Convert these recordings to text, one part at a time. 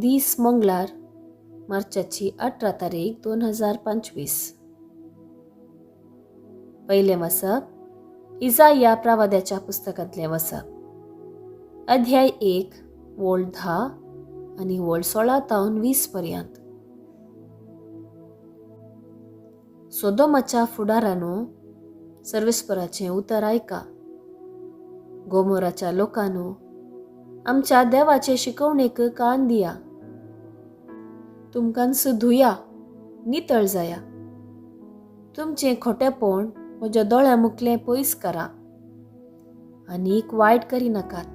दीस मंगळार मार्चाची 18 तारीख 2025. पहिले वसप इजाया प्रवाद्याच्या पुस्तकातले वसप. अध्याय 1 वोळ 10 आणि वोळ 16 तावन 20 पर्यंत. सोदोमाच्या फुडारानो सर्वेस्पराचे उतर ऐका. गोमोराच्या लोकांनो, आमच्या देवाचे शिकवणेक कान दिया. तुमकांस धुया, नितळ जाया. तुमचे खोटेपण म्हज्या दोळ्या मुखले पयस करा. आनीक वायट करी नाकात.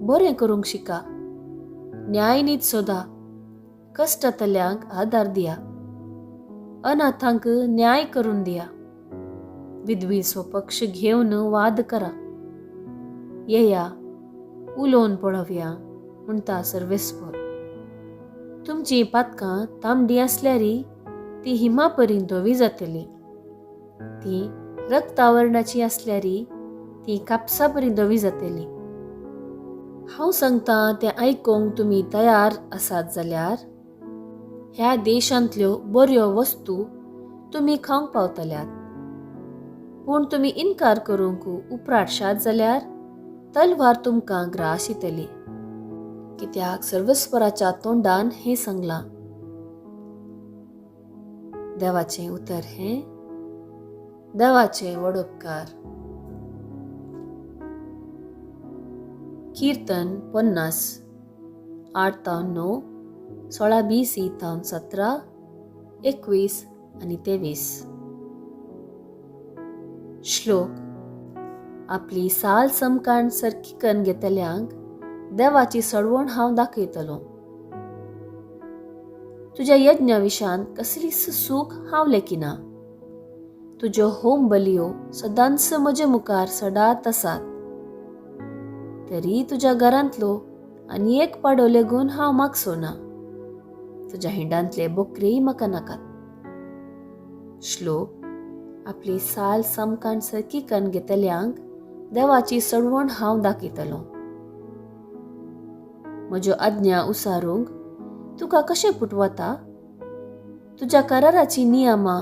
बरें करूंक शिका. न्याय नीत सोदा. कश्टतल्यांक आदार दिया. अनाथांक न्याय करून दिया. विधवीचो पक्ष घेवन वाद करा. येया, उलोवन पळोवया म्हणटा सर्वेस्पर. तुमची पातकां तांबडी आसल्यारी ती हिमा परीन धवी जातली. ती रक्तावर्णाची आसल्यारी ती कापसा परीन धवी जातली. हांव सांगता तें आयकूंक तुमी तयार आसात जाल्यार ह्या देशांतल्यो बऱ्यो वस्तू तुमी खावंक पावतल्यात. पूण तुमी इन्कार करूंक उपराटशात जाल्यार तलवार तुमकां ग्रास येतली. कित्याक सर्वेस्पराच्या तोंडान हें सांगलां. देवाचें उतर हें. देवाचे व्हड उपकार. कीर्तन 50 8 तावन 9, 16 BC तावन 17, 21 आणि 23. श्लोक. आपली साल समकाण सरकी करून घेतल्यांक देवाची सडवण हांव दाखयतलो. तुज्या यज्ञा विशांत कसलीच सूख हांव लेखिना. तुज्यो होम बलियो सदांच म्हजे मुखार सदांच आसात. तरी तुज्या घरांतलो आनी एक पाडो लेगून हांव मागसोना. तुज्या हिंडांतले बोकरी म्हाका नाकात. श्लोक. आपली साल समकाण सरकी करून घेतल्यांक देवाची सडवण हांव दाखयतलो. म्हज्यो आज्ञा उसारूंक तुका कशें फुटवता? तुज्या कराराची नियमां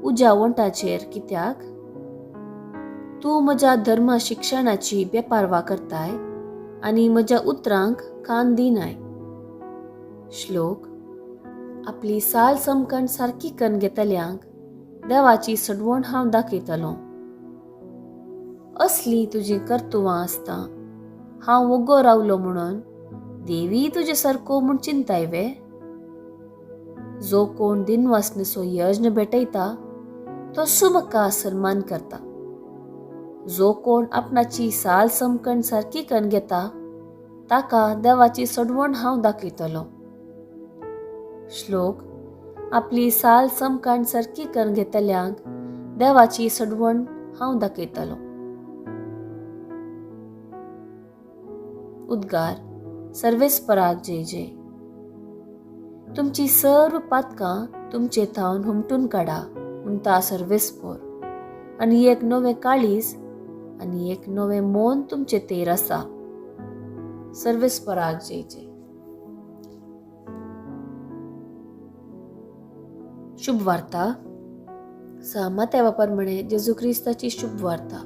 उज्या वंटाचेर कित्याक? तूं म्हज्या धर्म शिक्षणाची बेपारवा करताय आनी म्हज्या उतरांक कान दिनाय. श्लोक. आपली साल समकण सारकी करून घेतल्यांक देवाची सडवण हांव दाखयतलो. असली तुजी कर्तुवां आसता हांव वोगो रावलो म्हणून देवी तुजे सारको म्हूण चिंताय वे? जो कोण दिनवासनेचो यज्ञ भेटयता तो म्हाका सन्मान करता. जो कोण आपणाची साल समकण सारकी करून घेता ताका देवाची सडवण हांव दाखयतलो. श्लोक. आपली साल समकाण सारकी करून घेतल्यांक देवाची सडवण हांव दाखयतलो. उद्गार. सर्वेस्पराक जय जय. तुमची सर्व पातकां तुमचे थावन हुमटून काडा म्हणटा सर्वेस्पर. आनी एक नवें काळीज आनी एक नवें मोन तुमचे तेर आसा. सर्वेस्पराक जय जय. शुभ वार्ता. मातेवा प्रमाणे जेजू क्रिस्ताची शुभ वार्ता.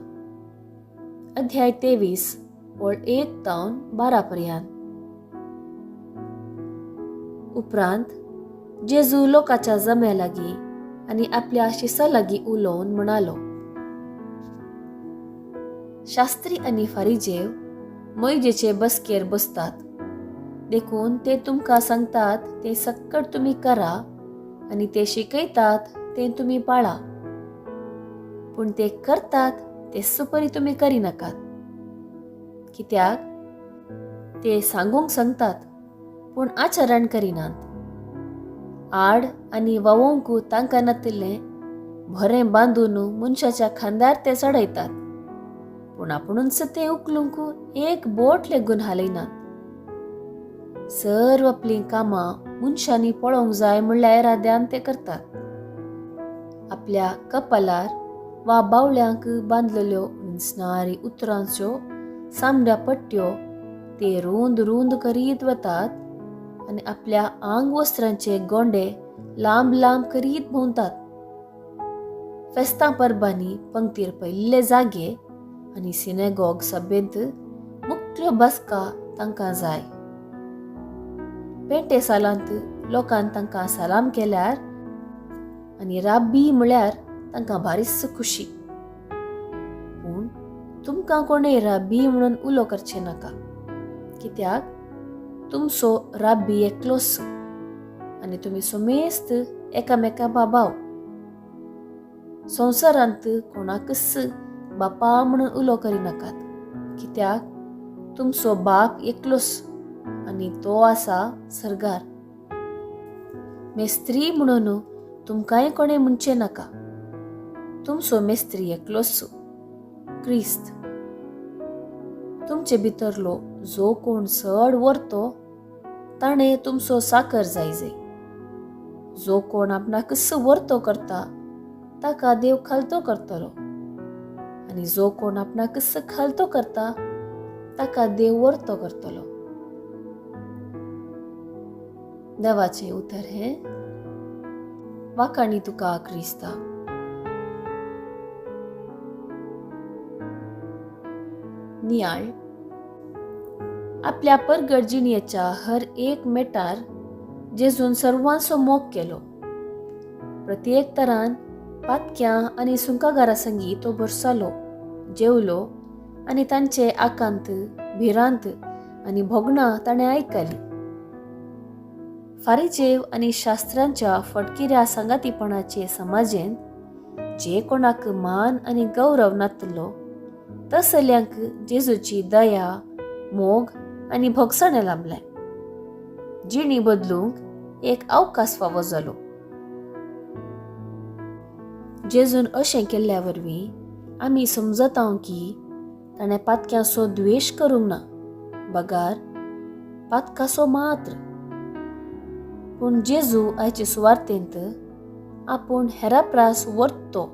अध्याय 23 वोळ 1 तावन 12 पर्यंत. उपरांत जेजू लोकाच्या जम्या लागीं आनी आपल्या शिसा लागीं उलोवन म्हणालो. शास्त्री आनी फारिजेव मोइजेचे बसकेर बसतात. देखून ते तुमकां सांगतात ते सक्कट तुमी करा आनी ते शिकयतात ते तुमी पाळा. पूण ते करतात ते सुपरी तुमी करिनाकात. कित्याक ते सांगूंक सांगतात पूण आचरण करिनात. आड आनी ववोंक तांकां नातिल्लें भरें बांदून मनशाच्या खांद्यार ते चडयतात. पूण आपुणूच ते उखलूंक एक बोट लेगून हालयनात. सर्व आपली कामां मनशांनी पळोवंक जाय म्हणल्या इराद्यान ते करतात. आपल्या कपालार वा बावल्यांक बांदलेल्यो विंचणारी उतरांच्यो सामड्या पट्ट्यो ते रुंद रुंद करीत वतात आणि आपल्या आंग वस्त्रांचे गोंडे लांब लांब करीत भोंवतात. फेस्तां परबांनी पंक्तीर पयिल्ले जागे आनी सिनेगॉग सभेंत मुख्य बसका तांकां जाय. पेंटेसालांत लोकांन तांकां सलाम केल्यार आनी राब्बी म्हळ्यार तांकां बारीस खुशी. पूण तुमकां कोणेय राब्बी म्हणून उलो करचे नाका, कित्याक तुमचो राब्बी एकलोच आनी तुमी सोमेस्त एकामेका बाबाव. संवसारांत कोणाकच बापा म्हणून उलो करिनाकात, कित्याक तुमचो बाप एकलोच आनी तो आसा सर्गार. मेस्त्री म्हणून तुमकांय कोणें म्हणचे नाका. तुमचो मेस्त्री एकलोच, क्रिस्त. तुमचे भितरलो जो कोण चड व्हरतो ताणें तुमचो साकर जायजे. जो कोण आपणाकच व्हरतो करता ताका देव खालतो करतलो, आनी जो कोण आपणाकच खालतो करता ताका देव व्हरतो करतलो. देवाचे उतर हे वाकाणी तुका क्रिस्ता. नियाळ. आपल्या परगट जिणेच्या हर एक मेटार जेजून सर्वांचो मोग केलो. प्रत्येक तरान पातक्यां आनी सुंकागारा संगी तो बरसालो, जेवलो आनी तांचे आकांत, भिरांत आनी भोगणां ताणें आयकली. फारिजेव आनी शास्त्रांच्या फटकिऱ्या सांगातीपणाचे समाजेंत जे कोणाक मान आनी गौरव नातलो तसल्यांक जेजूची दया, मोग आनी भोगसणें लाभलें. जिणी बदलूंक एक अवकाश फावो जालो. जेजून अशें केल्ल्या वरवीं आमी समजतांव की ताणें पातक्यांचो द्वेश करूंक ना, बगार पातकाचो मात्र. पूण जेजू आयचे सुवार्तेंत आपूण हेराप्रास वर्तो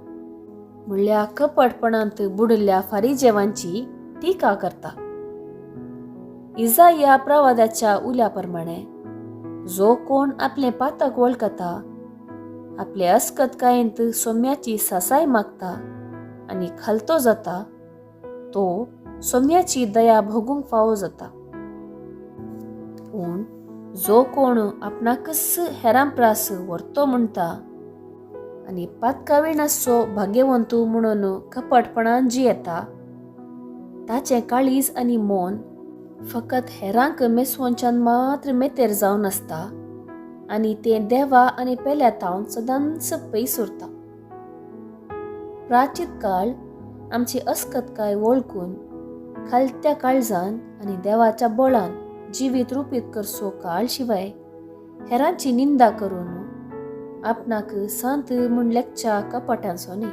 म्हणल्या कपटपणांत बुडिल्ल्या फारिजेवांची टिका करता. इजाया प्रवादाच्या उल्या प्रमाणे जो कोण आपले पातक वळखता, आपले अस्कतकायेंत सोम्याची सासाय मागता आनी खालतो जाता, तो सोम्याची दया भोगूंक फावो जाता. पूण जो कोण आपणाकच हेरांप्रास व्हरतो म्हणटा आनी पातकाविणाचो भाग्यवंतू म्हणून कपटपणान जियेता, ताचें काळीज आनी मोन फकत हेरांक मेसवोनच्यान मात्र मेतेर जावन आसता आनी तें देवा आनी पेल्यातावन सदांच पयस उरता. प्राचीत काळ आमची अस्कतकाय वळखून खालत्या काळजान आनी देवाच्या बळान जिवीत रुपीत करचो काळ शिवाय हेरांची निंदा करून आपणाक सांत म्हूण लेखच्या कपटांचो न्ही.